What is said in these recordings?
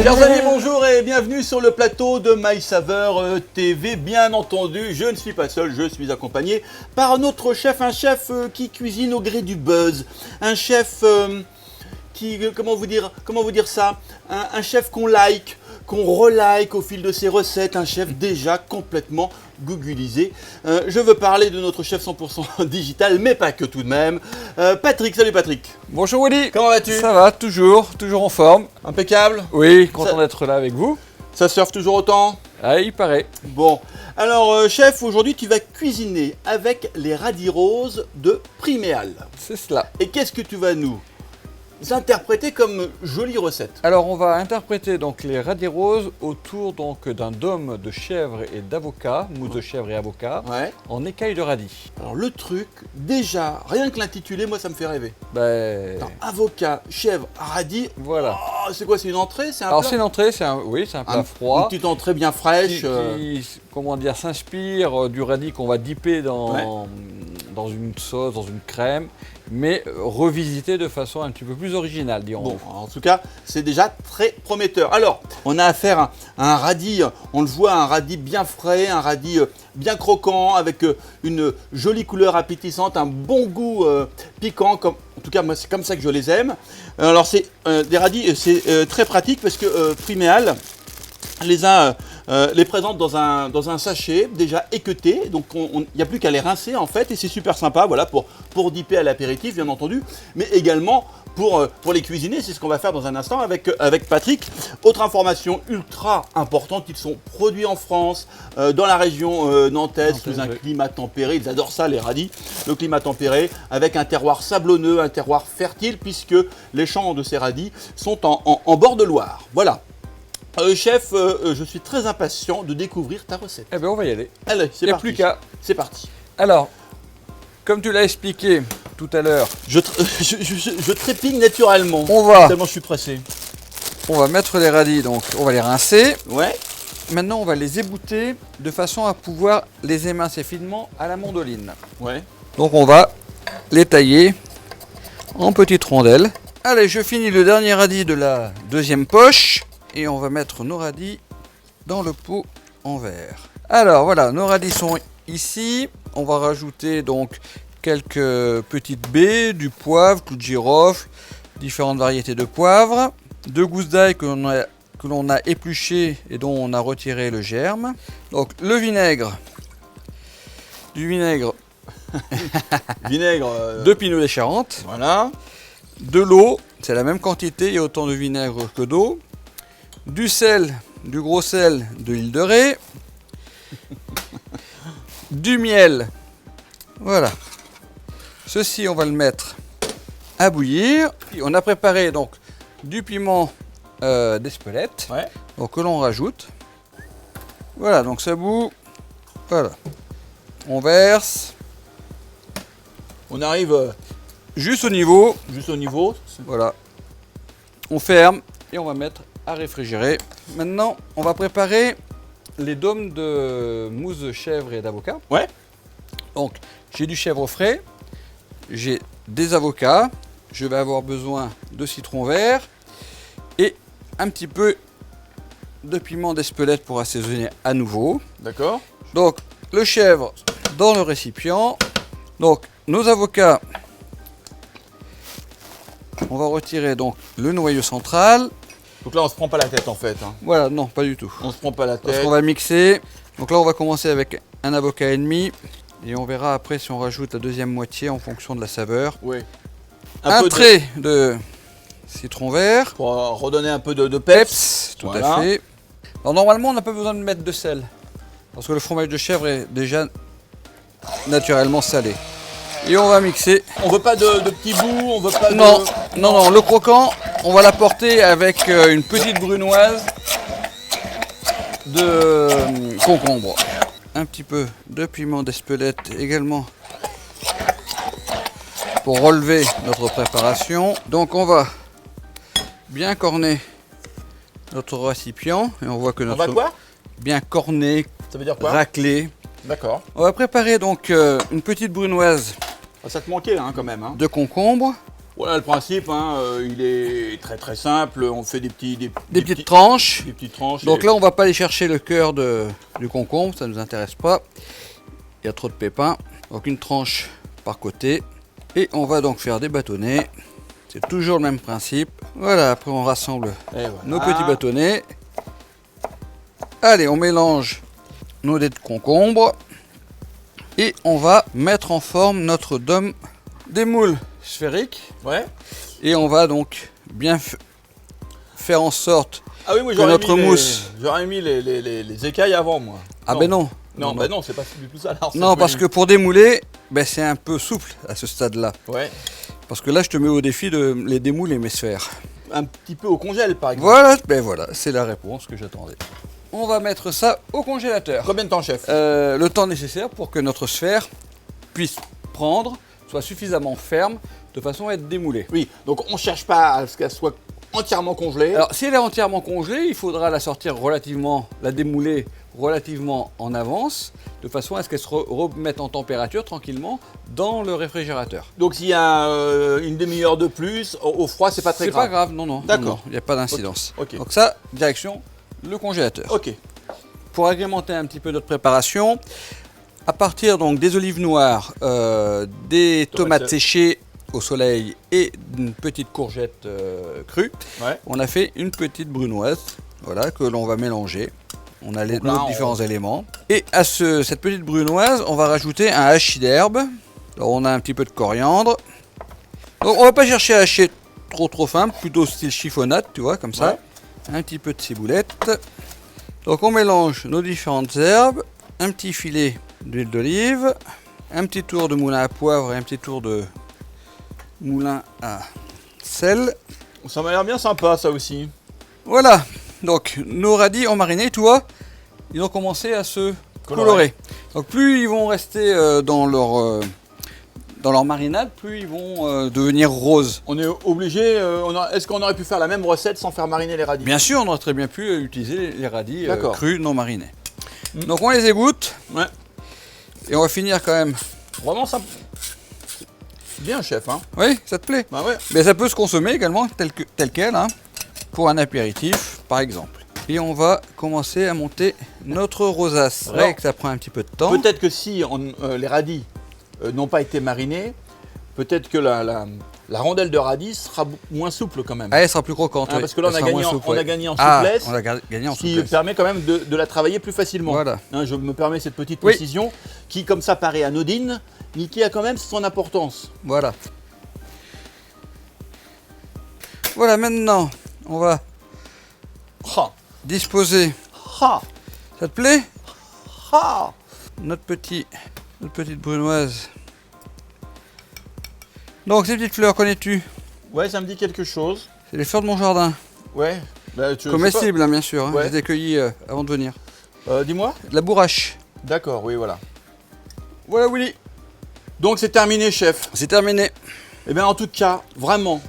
Chers amis, bonjour et bienvenue sur le plateau de My Saveur TV. Bien entendu, je ne suis pas seul, je suis accompagné par notre chef, un chef qui cuisine au gré du buzz, un chef qui, comment vous dire ça, un chef qu'on like, qu'on relike au fil de ses recettes, un chef déjà complètement googlisé. Je veux parler de notre chef 100% digital, mais pas que tout de même. Patrick, salut Patrick. Bonjour Willy. Comment vas-tu? Ça va, toujours en forme. Impeccable. Oui, content d'être là avec vous. Ça surfe toujours autant? Ah, il paraît. Bon, alors chef, aujourd'hui tu vas cuisiner avec les radis roses de Priméal. C'est cela. Et qu'est-ce que tu vas nous interpréter comme jolie recette? Alors on va interpréter donc les radis roses autour donc d'un dôme de chèvre et d'avocat, mousse de chèvre et avocat, Ouais. en écailles de radis. Alors le truc, déjà, rien que l'intitulé, moi ça me fait rêver. Ben, Attends, avocat, chèvre, radis, voilà. oh, c'est quoi, c'est une entrée? C'est un Alors plat? c'est une entrée, c'est un plat Une froid. petite entrée bien fraîche. Qui, comment dire, s'inspire du radis qu'on va dipper dans une sauce, dans une crème, mais revisité de façon un petit peu plus originale, dirons-nous. Bon, en tout cas, c'est déjà très prometteur. Alors, on a affaire à un radis, on le voit, un radis bien frais, un radis bien croquant, avec une jolie couleur appétissante, un bon goût piquant. En tout cas, moi, c'est comme ça que je les aime. Alors, c'est des radis, c'est très pratique parce que Priméal les présente dans un sachet déjà équeuté, donc il n'y a plus qu'à les rincer en fait, et c'est super sympa, voilà, pour dipper à l'apéritif bien entendu, mais également pour les cuisiner, c'est ce qu'on va faire dans un instant avec Patrick. Autre information ultra importante, ils sont produits en France, dans la région nantaise, sous un climat tempéré, ils adorent ça les radis, le climat tempéré, avec un terroir sablonneux, un terroir fertile, puisque les champs de ces radis sont en bord de Loire, voilà. Chef, je suis très impatient de découvrir ta recette. Eh bien, on va y aller. Allez, c'est Il n'y a parti. plus qu'à. C'est parti. Alors, comme tu l'as expliqué tout à l'heure, Je trépigne naturellement. Tellement je suis pressé. On va mettre les radis, donc on va les rincer. Ouais. Maintenant, on va les ébouter de façon à pouvoir les émincer finement à la mandoline. Ouais. Donc, on va les tailler en petites rondelles. Allez, je finis le dernier radis de la deuxième poche. Et on va mettre nos radis dans le pot en verre. Alors voilà, nos radis sont ici. On va rajouter donc quelques petites baies, du poivre, clou de girofle, différentes variétés de poivre, 2 gousses d'ail que l'on a épluché et dont on a retiré le germe. Donc le vinaigre, du vinaigre de Pinot des Charentes. Voilà. De l'eau, c'est la même quantité, il y a autant de vinaigre que d'eau. Du sel, du gros sel de l'île de Ré, du miel, voilà. Ceci, on va le mettre à bouillir. On a préparé donc du piment d'Espelette, donc que l'on rajoute. Voilà, donc ça bout. Voilà, on verse. On arrive juste au niveau. Voilà, on ferme et on va mettre à réfrigérer. Maintenant, on va préparer les dômes de mousse de chèvre et d'avocat. Ouais. Donc, j'ai du chèvre frais, j'ai des avocats, je vais avoir besoin de citron vert et un petit peu de piment d'Espelette pour assaisonner à nouveau. D'accord. Donc, le chèvre dans le récipient. Donc, nos avocats, on va retirer donc le noyau central. Donc là, on se prend pas la tête en fait. Hein. Voilà, non, pas du tout. On se prend pas la tête. Parce qu'on va mixer. Donc là, on va commencer avec un avocat et demi. Et on verra après si on rajoute la deuxième moitié en fonction de la saveur. Oui. Un trait de citron vert. Pour redonner un peu de peps. Tout à fait. Alors normalement, on n'a pas besoin de mettre de sel. Parce que le fromage de chèvre est déjà naturellement salé. Et on va mixer. On veut pas de petits bouts, on veut pas Non, le croquant, on va l'apporter avec une petite brunoise de concombre. Un petit peu de piment d'Espelette également pour relever notre préparation. Donc on va bien corner notre récipient et on voit que notre... On va quoi? Bien corner, ça veut dire quoi? Racler. D'accord. On va préparer donc une petite brunoise. Ça te manquait hein, quand même. Hein. De concombre. Voilà le principe, hein, il est très très simple. On fait des petites tranches. Des petites tranches. Donc là, on va pas aller chercher le cœur du concombre, ça ne nous intéresse pas. Il y a trop de pépins. Donc une tranche par côté. Et on va donc faire des bâtonnets. C'est toujours le même principe. Voilà, après on rassemble nos petits bâtonnets. Allez, on mélange nos dés de concombre. Et on va mettre en forme notre dôme des moules sphériques. Ouais. Et on va donc bien faire en sorte moi, que notre mousse... J'aurais mis les écailles avant, moi. Ah ben non. Non, bah non, c'est pas du tout ça. Alors, non, parce que pour démouler, ben, c'est un peu souple à ce stade-là. Ouais. Parce que là, je te mets au défi de les démouler, mes sphères. Un petit peu au congèle, par exemple. Voilà, ben voilà, c'est la réponse que j'attendais. On va mettre ça au congélateur. Combien de temps, chef? Le temps nécessaire pour que notre sphère puisse prendre, soit suffisamment ferme, de façon à être démoulée. Oui, donc on ne cherche pas à ce qu'elle soit entièrement congelée. Alors, si elle est entièrement congelée, il faudra la sortir la démouler relativement en avance, de façon à ce qu'elle se remette en température tranquillement dans le réfrigérateur. Donc s'il y a une demi-heure de plus, au froid, c'est pas très grave. C'est pas grave, non. D'accord. Il n'y a pas d'incidence. Ok. Donc ça, direction le congélateur. Ok. Pour agrémenter un petit peu notre préparation, à partir donc des olives noires, des tomates séchées au soleil et une petite courgette crue, on a fait une petite brunoise, voilà, que l'on va mélanger. On a nos différents éléments. Et à cette petite brunoise, on va rajouter un hachis d'herbe. Alors on a un petit peu de coriandre. Donc on va pas chercher à hacher trop fin, plutôt style chiffonnade, tu vois, comme ça. Un petit peu de ciboulette. Donc on mélange nos différentes herbes, un petit filet d'huile d'olive, un petit tour de moulin à poivre et un petit tour de moulin à sel. Ça m'a l'air bien sympa, ça aussi. Voilà. Donc nos radis ont mariné, tu vois, ils ont commencé à se colorer. Donc plus ils vont rester dans leur marinade, plus ils vont devenir roses. On est obligé, est-ce qu'on aurait pu faire la même recette sans faire mariner les radis? Bien sûr, on aurait très bien pu utiliser les radis crus non marinés. Donc on les égoutte. Ouais. Et on va finir quand même. Vraiment ça. Bien, chef, hein? Oui, ça te plaît? Bah ouais. Mais ça peut se consommer également tel quel, hein, pour un apéritif, par exemple. Et on va commencer à monter notre rosace. C'est vrai que ça prend un petit peu de temps. Peut-être que si les radis n'ont pas été marinés, peut-être que la rondelle de radis sera moins souple quand même. Ah, elle sera plus croquante. Parce que là, on a gagné en souplesse. On a gagné en souplesse. Ce qui permet quand même de la travailler plus facilement. Voilà. Je me permets cette petite précision qui, comme ça, paraît anodine, mais qui a quand même son importance. Voilà. Voilà, maintenant, on va disposer. Ça te plaît? Notre petite brunoise. Donc, ces petites fleurs, connais-tu? Ouais, ça me dit quelque chose. C'est les fleurs de mon jardin. Ouais. Comestibles, hein, bien sûr. Hein. Je les ai cueillies avant de venir. Dis-moi. De la bourrache. D'accord, oui, voilà. Voilà, Willy. Donc, c'est terminé, chef. C'est terminé. Eh bien, en tout cas, vraiment.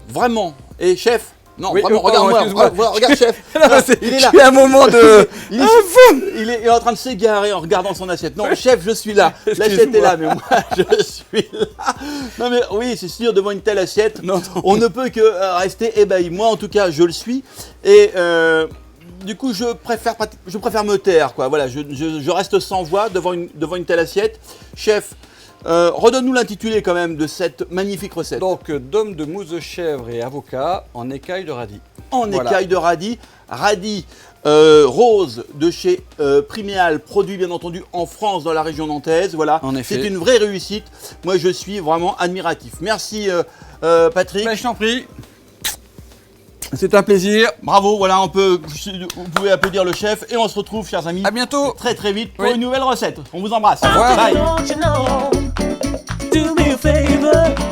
Et chef, non, oui, vraiment, regarde-moi, regarde, chef. Il est là. Il y a un moment de... il est en train de s'égarer en regardant son assiette. Non, chef, je suis là. L'assiette est là, mais moi, je suis là. Non, mais oui, c'est sûr, devant une telle assiette, on ne peut que rester ébahi. Moi, en tout cas, je le suis. Et du coup, je préfère me taire, quoi. Voilà, je reste sans voix devant une telle assiette. Chef, redonne-nous l'intitulé quand même de cette magnifique recette. Donc, dôme de mousse de chèvre et avocat en écaille de radis. Écaille de radis. Radis rose de chez Priméal, produit bien entendu en France, dans la région nantaise. Voilà, c'est une vraie réussite. Moi, je suis vraiment admiratif. Merci Patrick. Ben, je t'en prie. C'est un plaisir. Bravo, voilà, vous pouvez applaudir le chef et on se retrouve, chers amis. À bientôt. Très très vite pour une nouvelle recette. On vous embrasse. Bye. Do me a favor.